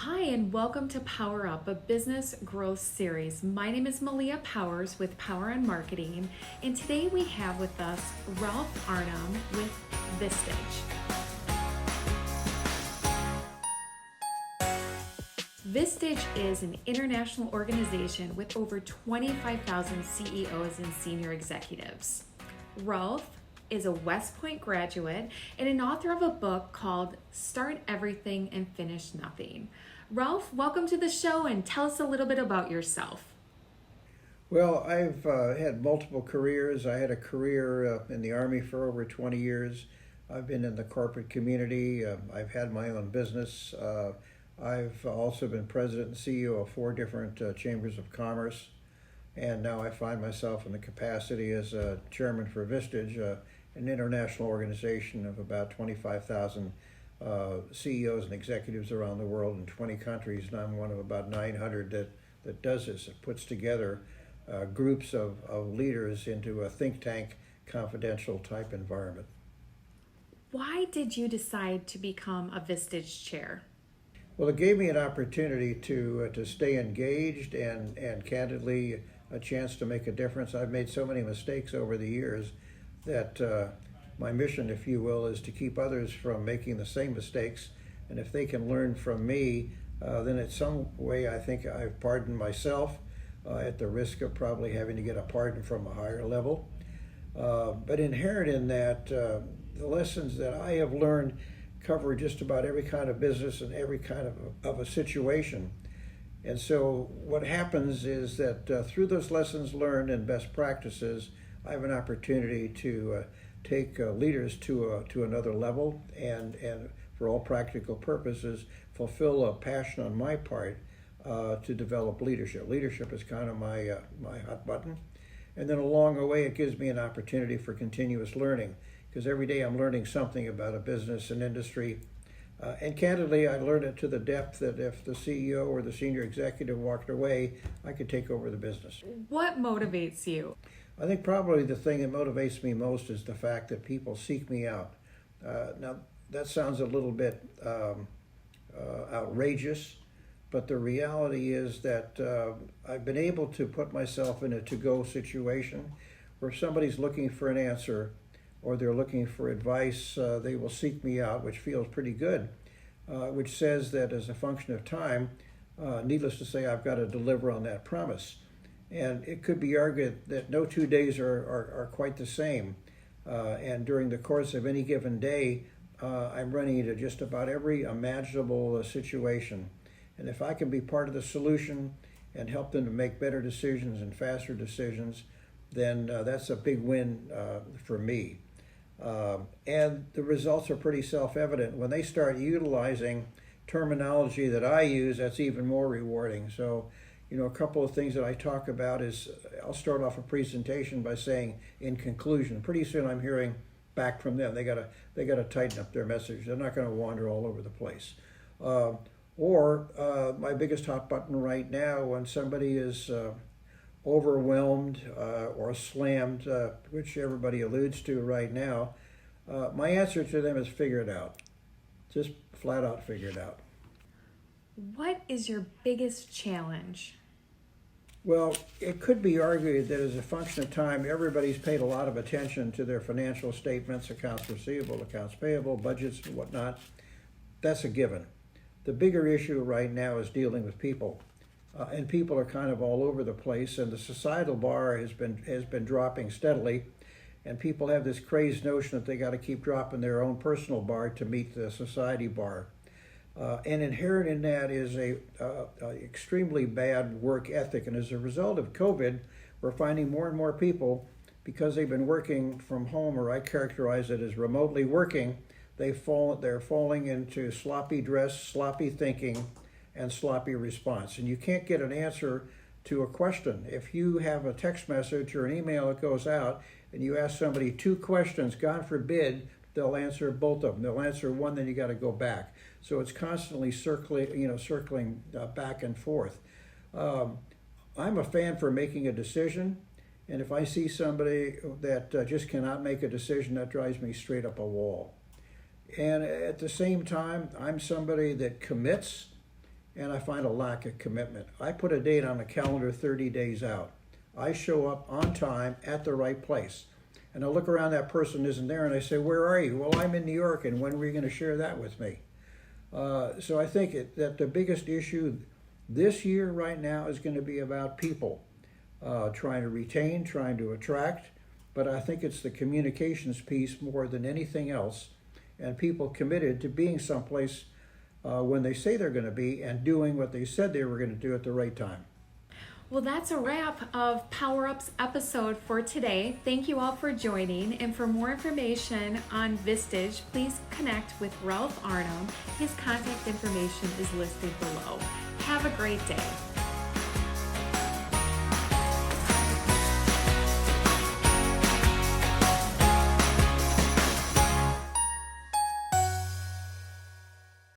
Hi, and welcome to Power Up, a business growth series. My name is Malia Powers with Power and Marketing, and today we have with us Rolfe Arnhym with Vistage. Vistage is an international organization with over 25,000 CEOs and senior executives. Rolfe is a West Point graduate and an author of a book called Start Everything and Finish Nothing. Rolfe, welcome to the show and tell us a little bit about yourself. Well, I've had multiple careers. I had a career in the Army for over 20 years. I've been in the corporate community. I've had my own business. I've also been president and CEO of four different chambers of commerce. And now I find myself in the capacity as chairman for Vistage, an international organization of about 25,000 CEOs and executives around the world in 20 countries, and I'm one of about 900 that does this. It puts together groups of leaders into a think tank, confidential type environment. Why did you decide to become a Vistage Chair? Well, it gave me an opportunity to stay engaged and candidly a chance to make a difference. I've made so many mistakes over the years that my mission, if you will, is to keep others from making the same mistakes. And if they can learn from me, then in some way I think I've pardoned myself at the risk of probably having to get a pardon from a higher level. But inherent in that, the lessons that I have learned cover just about every kind of business and every kind of a situation. And so what happens is that through those lessons learned and best practices, I have an opportunity to take leaders to another level and for all practical purposes, fulfill a passion on my part to develop leadership. Leadership is kind of my hot button. And then along the way, it gives me an opportunity for continuous learning because every day I'm learning something about a business and industry. And candidly, I learned it to the depth that if the CEO or the senior executive walked away, I could take over the business. What motivates you? I think probably the thing that motivates me most is the fact that people seek me out. Now, that sounds a little bit outrageous, but the reality is that I've been able to put myself in a to-go situation where if somebody's looking for an answer or they're looking for advice, they will seek me out, which feels pretty good, which says that as a function of time, needless to say, I've got to deliver on that promise. And it could be argued that no 2 days are quite the same. And during the course of any given day, I'm running into just about every imaginable situation. And if I can be part of the solution and help them to make better decisions and faster decisions, then that's a big win for me. And the results are pretty self-evident. When they start utilizing terminology that I use, that's even more rewarding. So, a couple of things that I talk about is I'll start off a presentation by saying, in conclusion, pretty soon I'm hearing back from them. They gotta tighten up their message. They're not going to wander all over the place. Or my biggest hot button right now, when somebody is overwhelmed or slammed, which everybody alludes to right now, my answer to them is figure it out. Just flat out figure it out. What is your biggest challenge? Well, it could be argued that as a function of time, everybody's paid a lot of attention to their financial statements, accounts receivable, accounts payable, budgets, and whatnot. That's a given. The bigger issue right now is dealing with people. And people are kind of all over the place, and the societal bar has been dropping steadily, and people have this crazed notion that they got to keep dropping their own personal bar to meet the society bar. And inherent in that is a extremely bad work ethic, and as a result of COVID, we're finding more and more people, because they've been working from home, or I characterize it as remotely working, they're falling into sloppy dress, sloppy thinking, and sloppy response. And you can't get an answer to a question. If you have a text message or an email that goes out and you ask somebody two questions, God forbid, they'll answer both of them. They'll answer one, then you got to go back. So it's constantly circling back and forth. I'm a fan for making a decision, and if I see somebody that just cannot make a decision, that drives me straight up a wall. And at the same time, I'm somebody that commits and I find a lack of commitment. I put a date on the calendar 30 days out. I show up on time at the right place. And I look around, that person isn't there, and I say, where are you? Well, I'm in New York, and when were you going to share that with me? So I think that the biggest issue this year right now is going to be about people, trying to retain, trying to attract, but I think it's the communications piece more than anything else, and people committed to being someplace when they say they're going to be and doing what they said they were going to do at the right time. Well, that's a wrap of Power Up's episode for today. Thank you all for joining. And for more information on Vistage, please connect with Rolfe Arnhym. His contact information is listed below. Have a great day.